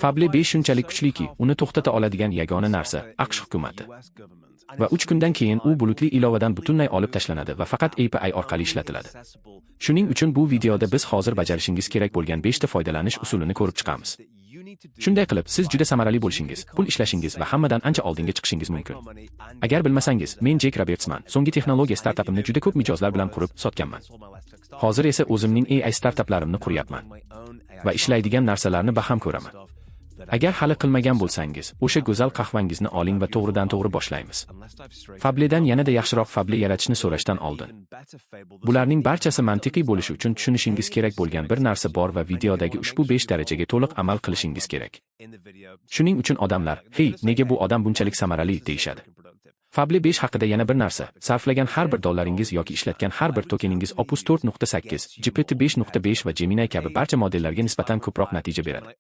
Fable 5 shunchalik kuchliki, uni to'xtata oladigan yagona narsa AQSh hukumati. Va 3 kundan keyin u bulutli ilovadan butunlay olib tashlanadi va faqat API orqali ishlatiladi. Shuning uchun bu videoda biz hozir bajarishingiz kerak bo'lgan 5 ta foydalanish usulini ko'rib chiqamiz. Shunday qilib, siz juda samarali bo'lishingiz, pul ishlashingiz va hammadan ancha oldinga chiqishingiz mumkin. Agar bilmasangiz, men Jek Robertsman. So'nggi texnologiya startapimni juda ko'p mijozlar bilan qurib sotganman. Hozir esa o'zimning AI startaplarimni quryapman va ishlaydigan narsalarni baham ko'raman. Agar hali qilmagan bo'lsangiz, o'sha go'zal qahvangizni oling va to'g'ridan-to'g'ri boshlaymiz. Fabledan yanada yaxshiroq Fable yaratishni so'rashdan oldin. Bularning barchasi mantiqiy bo'lishi uchun tushunishingiz kerak bo'lgan bir narsa bor va videodagi ushbu 5 darajaga to'liq amal qilishingiz kerak. Shuning uchun odamlar, "Hey, nega bu odam bunchalik samarali?" deyshadi. Fable 5 haqida yana bir narsa, sarflagan har bir dollaringiz yoki ishlatgan har bir tokeningiz Opus 4.8, GPT 5.5 va Gemini kabi barcha modellarga nisbatan ko'proq natija beradi.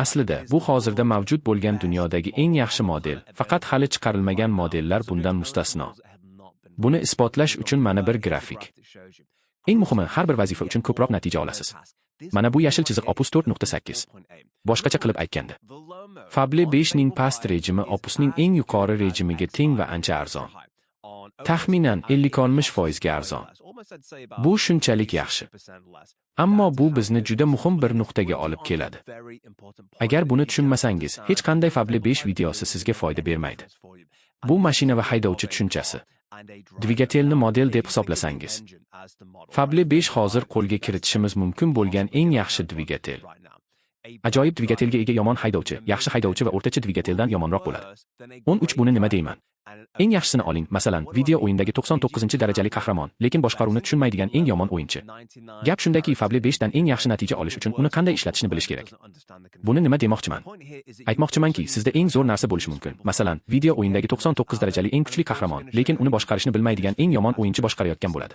Aslida, bu hozirda mavjud bo'lgan dunyodagi eng yaxshi model, faqat hali chiqarilmagan modellar bundan mustasno. Buni isbotlash uchun mana bir grafik. Eng muhimi, har bir vazifa uchun ko'proq natija olasiz. Mana bu yashil chiziq Opus 4.8. Boshqacha qilib aytganda, Fable 5 ning past rejimi Opusning eng yuqori rejimiga teng va ancha arzon. Taxminan 50-60% ga arzon. Bu shunchalik yaxshi. Ammo bu bizni juda muhim bir nuqtaga olib keladi. Agar buni tushunmasangiz, hech qanday Fable 5 videosi sizga foyda bermaydi. Bu mashina va haydovchi tushunchasi. Dvigatelni model deb hisoblasangiz. Fable 5 hozir qo'lga kiritishimiz mumkin bo'lgan eng yaxshi dvigatel. Ajoyib dvigatelga ega yomon haydovchi, yaxshi haydovchi va o'rtacha dvigateldan yomonroq bo'ladi. 13 buni nima deyman? Eng yaxshisini oling, masalan, video o'yindagi 99-darajali qahramon, lekin boshqaruvni tushunmaydigan eng yomon o'yinchi. Gap shundaki, Fable 5 dan eng yaxshi natija olish uchun uni qanday ishlatishni bilish kerak. Buni nima demoqchiman? Aytmoqchimanki, sizda eng zo'r narsa bo'lishi mumkin. Masalan, video o'yindagi 99 darajali eng kuchli qahramon, lekin uni boshqarishni bilmaydigan eng yomon o'yinchi boshqarayotgan bo'ladi.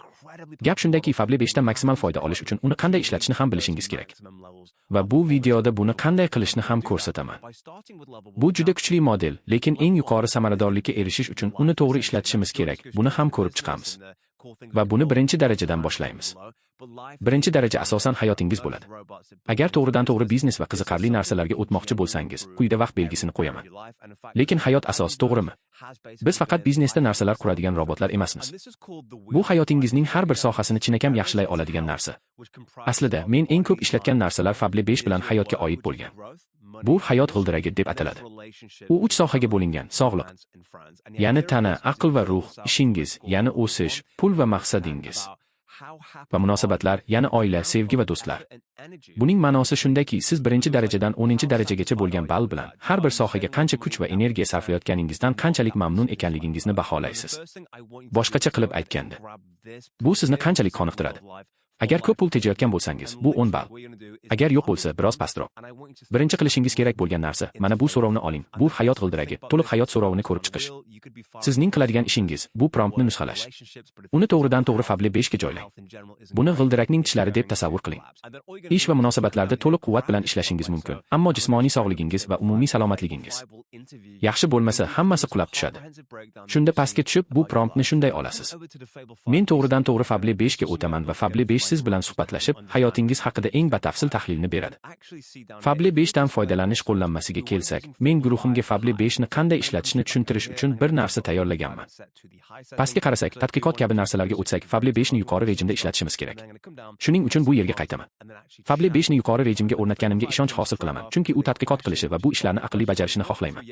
Gap shundaki, Fable 5 dan maksimal foyda olish uchun uni qanday ishlatishni ham bilishingiz kerak. Va bu videoda buni qanday qilishni ham ko'rsataman. Bu juda kuchli model, lekin eng yuqori samaradorlikka erishish uchun uni to'g'ri ishlatishimiz kerak. Buni ham ko'rib chiqamiz. Va buni birinchi darajadan boshlaymiz. Birinchi daraja asosan hayotingiz bo'ladi. Agar to'g'ridan-to'g'ri biznes va qiziqarli narsalarga o'tmoqchi bo'lsangiz, quyida vaqt belgisini qo'yaman. Lekin hayot asosi to'g'rimi? Biz faqat biznesda narsalar quradigan robotlar emasmiz. Bu hayotingizning har bir sohasini chinakam yaxshilay oladigan narsa. Aslida, men eng ko'p ishlatgan narsalar Fable 5 bilan hayotga oid bo'lgan. Bu hayot g'ildiragi deb ataladi. U 3 sohaga bo'lingan: sog'liq, ya'ni tana, aql va ruh, ishingiz, ya'ni o'sish, pul va maqsadingiz. Va munosabatlar, ya'ni oila, sevgi va do'stlar. Buning ma'nosi shundaki, siz birinchi darajadan 10-darajagacha bo'lgan ball bilan har bir sohaga qancha kuch va energiya sarflayotganingizdan qanchalik mamnun ekanligingizni baholaysiz. Boshqacha qilib aytganda, bu sizni qanchalik qoniqtiradi? Agar ko'p pul tejayotgan bo'lsangiz, bu 10 ball. Agar yo'q bo'lsa, biroz pastroq. Birinchi qilishingiz kerak bo'lgan narsa, mana bu so'rovni oling. Bu hayot g'ildiragi, to'liq hayot so'rovini ko'rib chiqish. Sizning qiladigan ishingiz bu promptni nusxalash. Uni to'g'ridan-to'g'ri Fable 5 ga joylang. Buni g'ildirakning tishlari deb tasavvur qiling. Ish va munosabatlarda to'liq quvvat bilan ishlashingiz mumkin, ammo jismoniy sog'ligingiz va umumiy salomatligingiz yaxshi bo'lmasa, hammasi qulab tushadi. Shunda pastga tushib, bu promptni shunday olasiz. Men to'g'ridan-to'g'ri Fable 5 ga o'taman va Fable 5 siz bilan suhbatlashib, hayotingiz haqida eng batafsil tahlilni beradi. Fable 5 dan foydalanish qo'llanmasiga kelsak, men guruhimga Fable 5 ni qanday ishlatishni tushuntirish uchun bir narsa tayyorlaganman. Pastga qarasak, tadqiqot kabi narsalarga o'tsak, Fable 5 ni yuqori rejimda ishlatishimiz kerak. Shuning uchun bu yerga qaytaman. Fable 5 ni yuqori rejimga o'rnatganimga ishonch hosil qilaman, chunki u tadqiqot qilishi va bu ishlarni aqlli bajarishini xohlayman.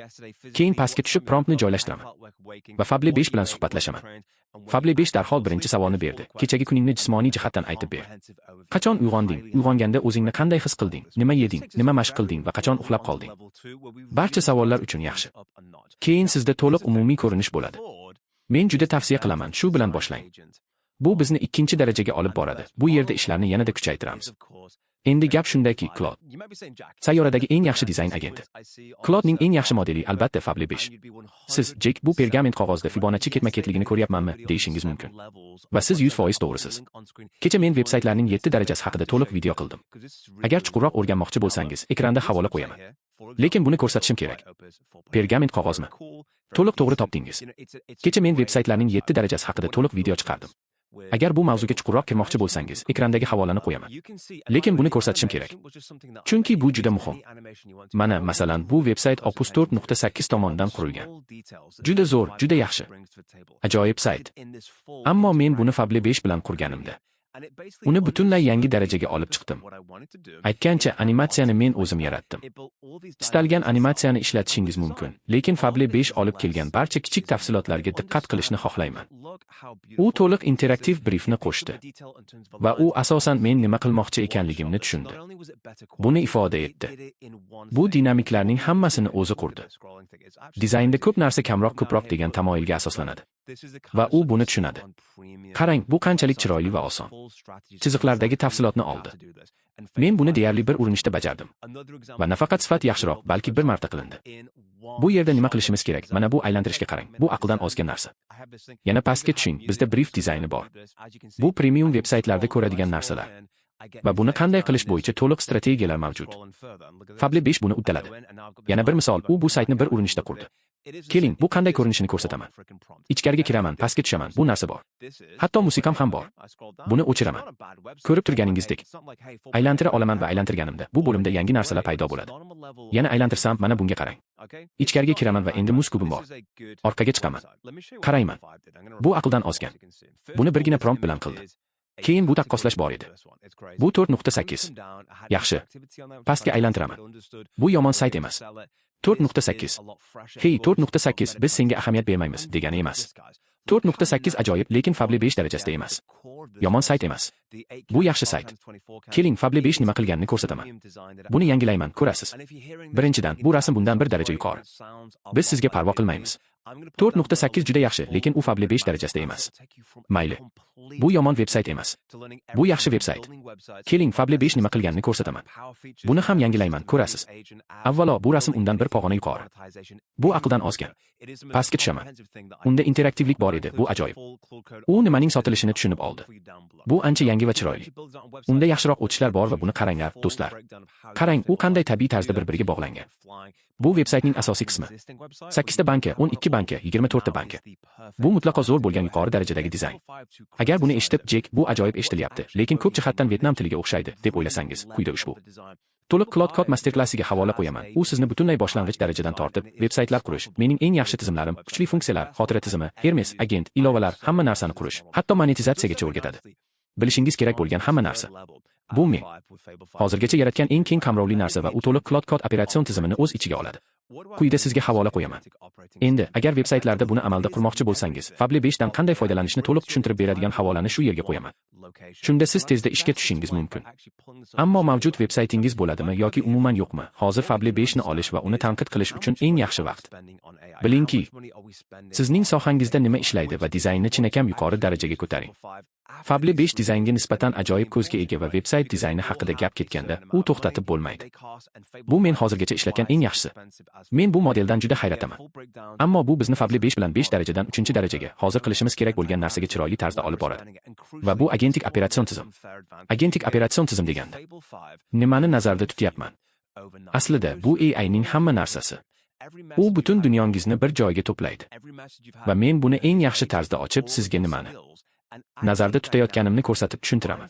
Keyin pastga tushib promptni joylashtiraman va Fable 5 bilan suhbatlashaman. Fable 5 darhol birinchi savolni berdi. Kechagi kuningni jismoniy jihatdan aytib ber. Qachon uyg'onding? Uyg'onganda o'zingni qanday his qilding? Nima yeding? Nima mashq qilding va qachon uxlab qolding? Barcha savollar uchun yaxshi. Keyin sizda to'liq umumiy ko'rinish bo'ladi. Men juda tavsiya qilaman, shu bilan boshlang. Bu bizni 2-darajaga olib boradi. Bu yerda ishlarni yanada kuchaytiramiz. Endi gap shundaki, Claude sayyoradagi eng yaxshi dizayn agenti. Claudening eng yaxshi modeli albatta Fable 5. Siz, Jek, bu pergament qog'ozda Fibonacci ketma-ketligini ko'ryapmanmi, deyishingiz mumkin. Va siz 100% to'g'risiz. Kecha men veb-saytlarning 7 darajasi haqida to'liq video qildim. Agar chuqurroq o'rganmoqchi bo'lsangiz, ekranda havola qo'yaman. Lekin buni ko'rsatishim kerak. Pergament qog'ozmi? To'liq to'g'ri topdingiz. Kecha men veb-saytlarning 7 darajasi haqida to'liq video chiqardim. Agar bu mavzuga chuqurroq kirmoqchi bo'lsangiz, ekrandagi havolani qo'yaman. Lekin buni ko'rsatishim kerak. Chunki bu juda muhim. Mana, masalan, bu veb-sayt Opus 4.8 tomonidan qurilgan. Juda zo'r, juda yaxshi. Ajoyib sayt. Ammo men buni Fable 5 bilan qurganimda uni butunlay yangi darajaga olib chiqdim. Aytgancha, animatsiyani men o'zim yaratdim. Istalgan animatsiyani ishlatishingiz mumkin, lekin Fable 5 olib kelgan barcha kichik tafsilotlarga diqqat qilishni xohlayman. U to'liq interaktiv briefni qo'shdi va u asosan men nima qilmoqchi ekanligimni tushundi. Buni ifoda etdi. Bu dinamiklarning hammasini o'zi qurdi. Dizaynda ko'p narsa kamroq ko'proq degan tamoyilga asoslanadi. Va u buni tushunadi. Qarang, bu qanchalik chiroyli va oson. Chiziqlardagi tafsilotni oldi. Men buni deyarli bir urinishda bajardim. Va nafaqat sifat yaxshiroq, balki bir marta qilindi. Bu yerda nima qilishimiz kerak? Mana bu aylantirishga qarang. Bu aqldan ozgan narsa. Yana pastga tushing, bizda brief dizayni bor. Bu premium veb-saytlarda ko'radigan narsalar. Va buni qanday qilish bo'yicha to'liq strategiyalar mavjud. Fable 5 buni uddaladi. Yana bir misol, u bu saytni bir urinishda qurdi. Keling, bu qanday ko'rinishini ko'rsataman. Ichkariga kiraman, pastga tushaman, bu narsa bor. Hatto musiqam ham bor. Buni o'chiraman. Ko'rib turganingizdek, aylantira olaman va aylantirganimda bu bo'limda yangi narsalar paydo bo'ladi. Yana aylantirsam, mana bunga qarang. Ichkariga kiraman va endi muz kubim bor. Orqaga chiqaman. Qarayman. Bu aqldan ozgan. Buni birgina prompt bilan qildi. Keyin bu taqqoslash bor edi. Bu 4.8. Yaxshi. Pastga aylantiraman. Bu yomon sayt emas. 4.8. Hey, 4.8 biz senga ahamiyat bermaymiz degani emas. 4.8 ajoyib, lekin Fable 5 darajasida emas. Yomon sayt emas. Bu yaxshi sayt. Keling, Fable 5 nima qilganini ko'rsataman. Buni yangilayman, ko'rasiz. Birinchidan, bu rasm bundan bir daraja yuqori. Biz sizga parvo qilmaymiz. 4.8 juda yaxshi, lekin u Fable 5 darajasida emas. Mayli. Bu yomon veb-sayt emas. Bu yaxshi veb-sayt. Keling, Fable 5 nima qilganini ko'rsataman. Buni ham yangilayman, ko'rasiz. Avvalo, bu rasm undan bir pog'ona yuqori. Bu aqldan ozgan. Pastga tushaman. Unda interaktivlik bor edi, bu ajoyib. U nimaning sotilishini tushunib oldi. Bu ancha yangi va chiroyli. Unda yaxshiroq o'tishlar bor va buni qaranglar, do'stlar. Qarang, u qanday tabiiy tarzda bir-biriga bog'langan. Bu veb-saytning asosiy qismi. 8 ta banka, 12 banka, 24 ta banka. Bu mutlaqo zo'r bo'lgan yuqori darajadagi dizayn. Agar buni eshitib, Jack, bu ajoyib eshitilyapti, lekin ko'p jihatdan Vietnam tiliga o'xshaydi, deb o'ylasangiz, quyida ushbu to'liq Claude Code masterclassiga havola qo'yaman. U sizni butunlay boshlang'ich darajadan tortib, veb-saytlar qurish, mening eng yaxshi tizimlarim, kuchli funksiyalar, xotira tizimi, Hermes, agent, ilovalar, hamma narsani qurish, hatto monetizatsiyagacha o'rgatadi. Bilishingiz kerak bo'lgan hamma narsa. Bu men hozirgacha yaratgan eng keng qamrovli narsa va u to'liq Claude Code operatsion tizimini o'z ichiga oladi. Quyida sizga havola qo'yaman. Endi, agar veb-saytlarda buni amalda qurmoqchi bo'lsangiz, Fable 5 dan qanday foydalanishni to'liq tushuntirib beradigan havolani shu yerga qo'yaman. Shunda siz tezda ishga tushishingiz mumkin. Ammo mavjud veb-saytingiz bo'ladimi yoki umuman yo'qmi? Hozir Fable 5 ni olish va uni tanqid qilish uchun eng yaxshi vaqt. Bilingki, sizning sohangizda nima ishlaydi va dizaynni chinakam yuqori darajaga ko'taring. Fable 5 dizaynga nisbatan ajoyib ko'zga ega va veb-sayt dizayni haqida gap ketganda, u to'xtatib bo'lmaydi. Bu men hozirgacha ishlatgan eng yaxshisi. Men bu modeldan juda hayratdaman. Ammo bu bizni Fable 5 bilan 5 darajadan 3-darajaga, hozir qilishimiz kerak bo'lgan narsaga chiroyli tarzda olib boradi. Va bu agentik operatsion tizim. Agentik operatsion tizim deganda nimani nazarda tutyapman? Aslida bu AI ning hamma narsasi. U butun dunyongizni bir joyga to'playdi. Va men buni eng yaxshi tarzda ochib, sizga nimani nazarda tutayotganimni ko'rsatib tushuntiraman.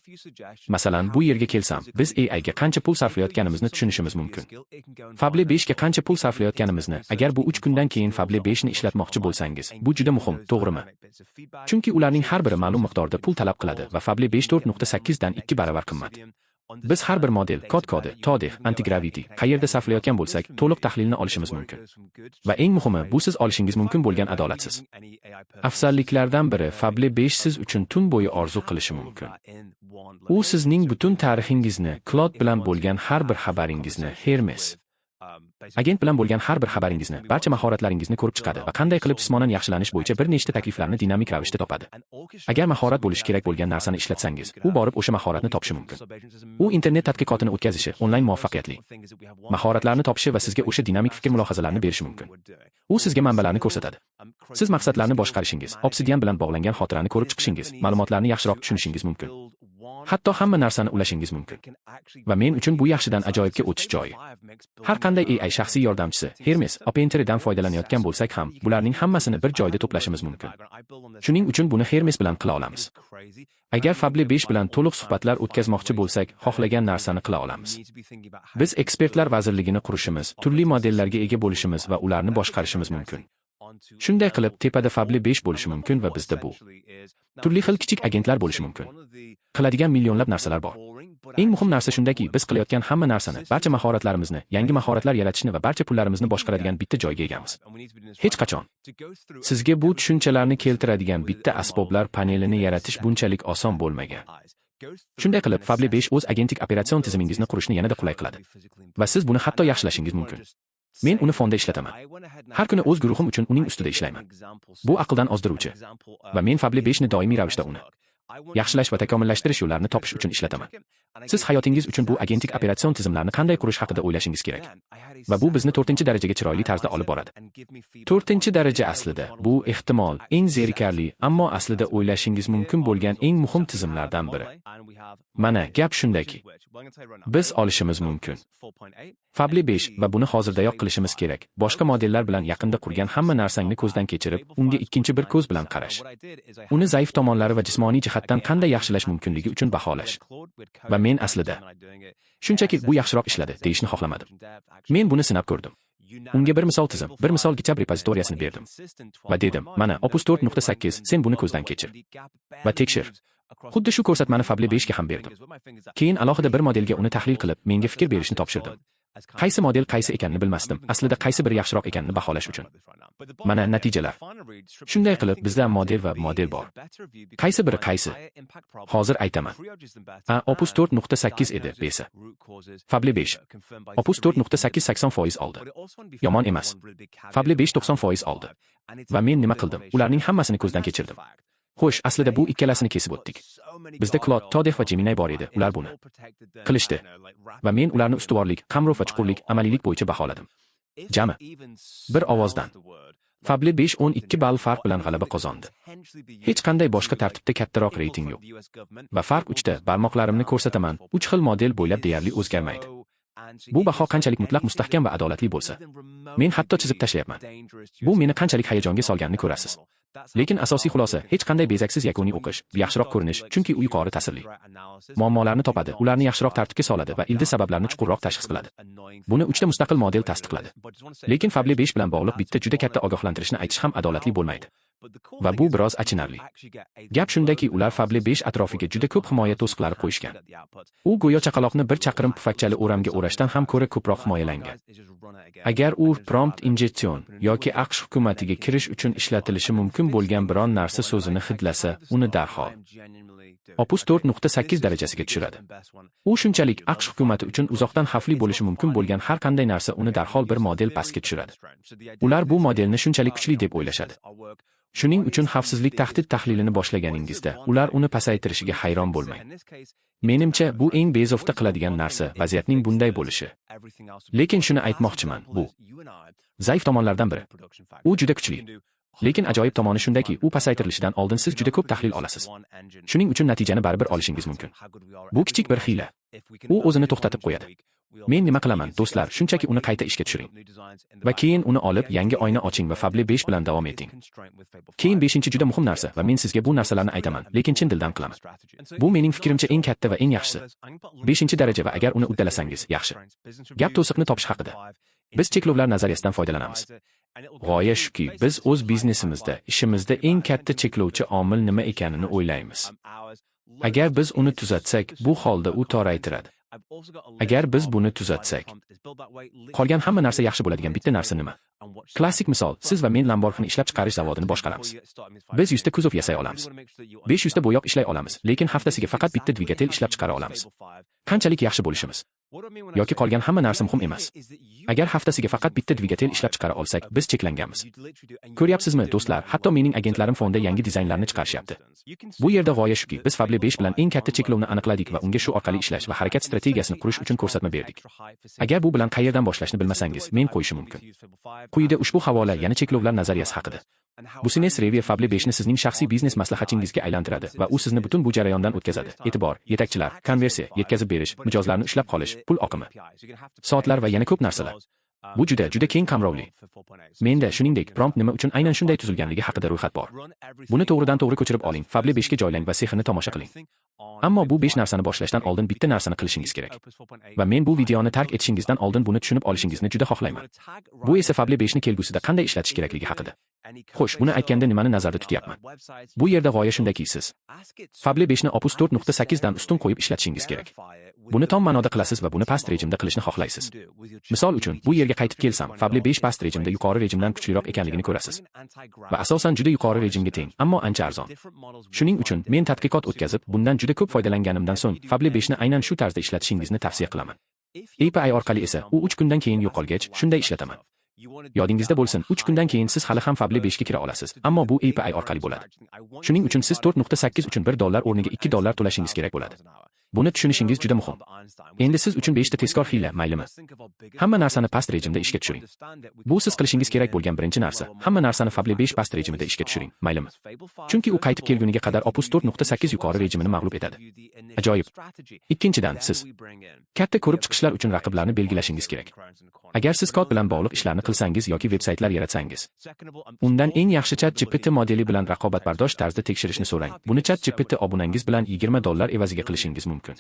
Masalan, bu yerga kelsam, biz AI ga qancha pul sarflayotganimizni tushunishimiz mumkin. Fable 5 ga qancha pul sarflayotganimizni, agar bu 3 kundan keyin Fable 5 ni ishlatmoqchi bo'lsangiz, bu juda muhim, to'g'rimi? Chunki ularning har biri ma'lum miqdorda pul talab qiladi va Fable 5 4.8 dan 2 baravar qimmat. Biz har bir model, kod-kodi, Todeh, antigravity, qayerda sarflayotgan bo'lsak, to'liq tahlilni olishimiz mumkin. Va eng muhimi, bu siz olishingiz mumkin bo'lgan adolatsiz. Afzalliklardan biri, Fable 5 siz uchun tun bo'yi orzu qilishi mumkin. U sizning butun tarixingizni, Claude bilan bo'lgan har bir xabaringizni, Hermes agent bilan bo'lgan har bir xabaringizni, barcha mahoratlaringizni ko'rib chiqadi va qanday qilib jismonan yaxshilanish bo'yicha bir nechta takliflarni dinamik ravishda topadi. Agar mahorat bo'lishi kerak bo'lgan narsani ishlatsangiz, u borib o'sha mahoratni topishi mumkin. U internet tadqiqotini o'tkazishi, onlayn muvaffaqiyatli mahoratlarni topishi va sizga o'sha dinamik fikr mulohazalarini berishi mumkin. U sizga manbalarni ko'rsatadi. Siz maqsadlarni boshqarishingiz, Obsidian bilan bog'langan xotirani ko'rib chiqishingiz, ma'lumotlarni yaxshiroq tushunishingiz mumkin. Hatto hamma narsani ulashingiz mumkin. Va men uchun bu yaxshidan ajoyibga o'tish joyi. Har qanday AI shaxsiy yordamchisi, Hermes, OpenAIdan foydalanayotgan bo'lsak ham, bularning hammasini bir joyda to'plashimiz mumkin. Shuning uchun buni Hermes bilan qila olamiz. Agar Fably 5 bilan to'liq suhbatlar o'tkazmoqchi bo'lsak, xohlagan narsani qila olamiz. Biz ekspertlar vazirligini qurishimiz, turli modellarga ega bo'lishimiz va ularni boshqarishimiz mumkin. Shunday qilib, tepada Fably 5 bo'lishi mumkin va bizda bu turli xil kichik agentlar bo'lishi mumkin. Qiladigan millionlab narsalar bor. Eng muhim narsa shundaki, biz qilayotgan hamma narsani, barcha mahoratlarimizni, yangi mahoratlar yaratishni va barcha pullarimizni boshqaradigan bitta joyga egamiz. Hech qachon. Sizga bu tushunchalarni keltiradigan bitta asboblar panelini yaratish bunchalik oson bo'lmagan. Shunday qilib, Fably 5 o'z agentik operatsion tizimingizni qurishni yanada qulay qiladi. Va siz buni hatto yaxshilashingiz mumkin. Men uni fonda ishlataman. Har kuni o'z guruhim uchun uning ustida ishlayman. Bu aqldan ozdiruvchi. Va men Fably 5 ni doimiy ravishda uni yaxshilash va takomillashtirish yo'llarini topish uchun ishlataman. Siz hayotingiz uchun bu agentik operatsion tizimlarni qanday qurish haqida o'ylashingiz kerak. Va bu bizni 4-darajaga chiroyli tarzda olib boradi. 4-daraja aslida bu ehtimol eng zerikarli, ammo aslida o'ylashingiz mumkin bo'lgan eng muhim tizimlardan biri. Mana gap shundaki, biz olishimiz mumkin. Fably 5 va buni hozirdayoq qilishimiz kerak. Boshqa modellar bilan yaqinda qurgan hamma narsangni ko'zdan kechirib, unga ikkinchi bir ko'z bilan qarash. Uni zaif tomonlari va jismoniy jihatdan qanday yaxshilash mumkinligi uchun baholash. Va men aslida shunchaki bu yaxshiroq ishladi deyishni xohlamadim. Men buni sinab ko'rdim. Unga bir misol tizim, bir misol GitHub repozitoriyasini berdim. Va dedim, mana Opus 4.8, sen buni ko'zdan kechir va tekshir. Xuddi shu ko'rsatmani Fably 5 ga ham berdim. Keyin alohida bir modelga uni tahlil qilib, menga fikr berishni topshirdim. Qaysi model qaysi ekanini bilmasdim. Aslida qaysi biri yaxshiroq ekanini baholash uchun. Mana natijalar. Shunday qilib, bizda model va model bor. Qaysi biri qaysi? Hozir aytaman. Opus 4.8 edi, besa. Fably 5. Opus 4.8 80% oldi. Yomon emas. Fably 5 90% oldi. Va men nima qildim? Ularning hammasini ko'zdan kechirdim. Xo'sh, aslida bu ikkalasini kesib o'tdik. Bizda Claude, Todef va Gemini bor edi. Ular buni qilishdi. Va men ularni ustuvorlik, qamrov va chuqurlik, amaliylik bo'yicha baholadim. Jami bir ovozdan Fably 5 12 ball farq bilan g'alaba qozondi. Hech qanday boshqa tartibda kattaroq reyting yo'q. Va farq 3 ta, barmoqlarimni ko'rsataman, 3 xil model bo'ylab deyarli o'zgarmaydi. Bu baho qanchalik mutlaq mustahkam va adolatli bo'lsa, men hatto chizib tashlayapman. Bu meni qanchalik hayajonga solganini ko'rasiz. Lekin asosiy xulosa, hech qanday bezaksiz yakuniy o'qish, yaxshiroq ko'rinish, chunki u yuqori ta'sirli. Muammolarni topadi, ularni yaxshiroq tartibga soladi va ildiz sabablarini chuqurroq tashxis qiladi. Buni 3 ta mustaqil model tasdiqladi. Lekin Fably 5 bilan bog'liq bitta juda katta ogohlantirishni aytish ham adolatli bo'lmaydi. Va bu biroz achinarli. Gap shundaki, ular Fably 5 atrofiga juda ko'p himoya to'siqlari qo'yishgan. U go'yo chaqaloqni bir chaqirim pufakchali o'ramga o'rashdan ham ko'ra ko'proq himoyalangan. Agar u prompt injection yoki AQSh hukumatiga kirish uchun ishlatilishi mumkin bo'lgan biron narsa so'zini hidlasa, uni darhol Opus 4.8 darajasiga tushiradi. U shunchalik AQSh hukumati uchun uzoqdan xavfli bo'lishi mumkin bo'lgan har qanday narsa uni darhol bir model pastga tushiradi. Ular bu modelni shunchalik kuchli deb o'ylashadi. Shuning uchun xavfsizlik tahdid tahlilini boshlaganingizda, ular uni pasaytirishiga hayron bo'lmang. Menimcha, bu eng bezovta qiladigan narsa vaziyatning bunday bo'lishi. Lekin shuni aytmoqchiman, bu zaif tomonlardan biri. U juda kuchli. Lekin ajoyib tomoni shundaki, u pasaytirilishidan oldin siz juda ko'p tahlil olasiz. Shuning uchun natijani baribir olishingiz mumkin. Bu kichik bir hiyla. U o'zini to'xtatib qo'yadi. Men nima qilaman, do'stlar, shunchaki uni qayta ishga tushiring. Va keyin uni olib yangi oyna oching va Fably 5 bilan davom eting. Keyin 5-chi juda muhim narsa va men sizga bu narsalarni aytaman, lekin chin dildan qilaman. Bu mening fikrimcha eng katta va eng yaxshisi. 5-daraja va agar uni uddalasangiz, yaxshi. Gap to'siqni topish haqida. Biz cheklovlar nazariyasidan foydalanamiz. G'oya shuki, biz o'z biznesimizda, ishimizda eng katta cheklovchi omil nima ekanini o'ylaymiz. Agar biz uni tuzatsak, bu holda u toraytiradi. Agar biz buni tuzatsak, qolgan hamma narsa yaxshi bo'ladigan bitta narsa nima? Klassik misol, siz va men Lamborghini ishlab chiqarish zavodini boshqaramiz. Biz 100 ta kuzov yasay olamiz. 500 ta bo'yoq ishlay olamiz, lekin haftasiga faqat bitta dvigatel ishlab chiqara olamiz. Qanchalik yaxshi bo'lishimiz yoki qolgan hamma narsa muhim emas. Agar haftasiga faqat bitta dvigatel ishlab chiqara olsak, biz cheklanganmiz. Ko'ryapsizmi, do'stlar, hatto mening agentlarim fonda yangi dizaynlarni chiqarishyapti. Bu yerda g'oya shuki, biz Fably 5 bilan eng katta cheklovni aniqladik va unga shu orqali ishlash va harakat strategiyasini qurish uchun ko'rsatma berdik. Agar bu bilan qayerdan boshlashni bilmasangiz, men qo'yishim mumkin. Quyida ushbu havola yana cheklovlar nazariyasi haqida. Business Review Fable 5 ni sizning shaxsiy biznes maslahatchingizga aylantiradi va u sizni butun bu jarayondan o'tkazadi. E'tibor, yetakchilar, konversiya, yetkazib berish, mijozlarni ushlab qolish, pul oqimi, soatlar va yana ko'p narsalar. Bu juda keng qamrovli. Menda shuningdek, prompt nima uchun aynan shunday tuzilganligi haqida ro'yxat bor. Buni to'g'ridan-to'g'ri ko'chirib oling, Fable 5 ga joylang va sexini tomosha qiling. Ammo bu 5 narsani boshlashdan oldin bitta narsani qilishingiz kerak. Va men bu videoni tark etishingizdan oldin buni tushunib olishingizni juda xohlayman. Bu esa Fable 5 ni kelgusida qanday ishlatish kerakligi haqida. Xo'sh, buni aytganda nimani nazarda tutyapman? Bu yerda g'oya shundaki siz Fable 5 ni Opus 4.8 dan ustun qo'yib ishlatishingiz kerak. Buni tom ma'noda qilasiz va buni past rejimda qilishni xohlaysiz. Misol uchun, bu yerga qaytib kelsam, Fable 5 past rejimda yuqori rejimdan kuchliroq ekanligini ko'rasiz. Va asosan juda yuqori rejimga teng, ammo ancha arzon. Shuning uchun men tadqiqot o'tkazib, bundan juda ko'p foydalanganimdan so'ng Fable 5 ni aynan shu tarzda ishlatishingizni tavsiya qilaman. API orqali esa u 3 kundan keyin yo'qolgach, shunday ishlataman. Yodingizda bo'lsin, 3 kundan keyin siz hali ham Fable 5 ga kira olasiz, ammo bu API orqali bo'ladi. Shuning uchun siz 4.8 uchun $1 o'rniga $2 to'lashingiz kerak bo'ladi. Buni tushunishingiz juda muhim. Endi siz uchun 5 ta tezkor hiyla, maylimi? Hamma narsani past rejimda ishga tushiring. Bu siz qilishingiz kerak bo'lgan birinchi narsa. Hamma narsani Fable 5 past rejimida ishga tushiring, maylimi? Chunki u qaytib kelguniga qadar Opus 4.8 yuqori rejimini mag'lub etadi. Ajoyib. Ikkinchidan, siz katta ko'rib chiqishlar uchun raqiblarni belgilashingiz kerak. Agar siz kod bilan bog'liq ishlarni qilsangiz yoki veb-saytlar yaratsangiz, undan eng yaxshi ChatGPT modeli bilan raqobatbardosh tarzda tekshirishni so'rang. Buni ChatGPT obunangiz bilan $20 evaziga qilishingiz mumkin.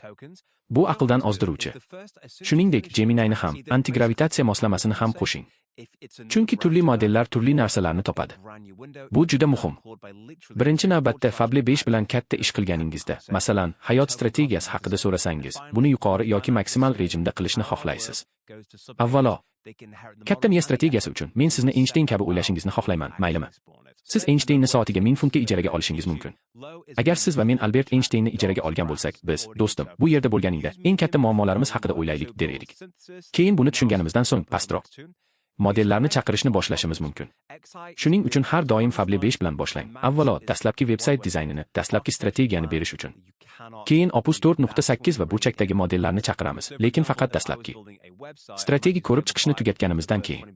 Bu aqldan ozdiruvchi. Shuningdek, Gemini'ni ham, antigravitatsiya moslamasini ham qo'shing. Chunki turli modellar turli narsalarni topadi. Bu juda muhim. Birinchi navbatda Fable 5 bilan katta ish qilganingizda, masalan, hayot strategiyasi haqida so'rasangiz, buni yuqori yoki maksimal rejimda qilishni xohlaysiz. Avvalo, katta miya strategiyasi uchun men sizni Einstein kabi o'ylashingizni xohlayman, maylimi? Siz Einsteinni soatiga 1000 funtga ijaraga olishingiz mumkin. Agar siz va men Albert Einsteinni ijaraga olgan bo'lsak, biz, do'stim, bu yerda bo'lganingda eng katta muammolarimiz haqida o'ylaylik der edik. Keyin buni tushunganimizdan so'ng pastroq modellarni chaqirishni boshlashimiz mumkin. Shuning uchun har doim Fable 5 bilan boshlang. Avvalo, dastlabki veb-sayt dizaynini, dastlabki strategiyani berish uchun. Keyin Opus 4.8 va burchakdagi modellarni chaqiramiz, lekin faqat dastlabki. Strategik ko'rib chiqishni tugatganimizdan keyin.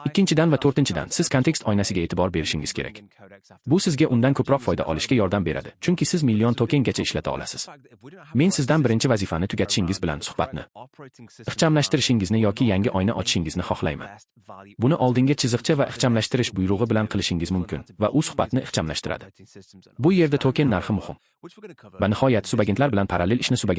Ikkinchidan va to'rtinchidan, siz kontekst oynasiga e'tibor berishingiz kerak. Bu sizga undan ko'proq foyda olishga yordam beradi, chunki siz million tokengacha ishlata olasiz. Men sizdan birinchi vazifani tugatishingiz bilan suhbatni ixchamlashtirishingizni yoki yangi oyna ochishingizni xohlayman. Buni oldinga chiziqcha va ixchamlashtirish buyrug'i bilan qilishingiz mumkin va u suhbatni ixchamlashtiradi. Bu yerda token narxi muhim. Va nihoyat, subagentlar bilan parallel ishni subagentlar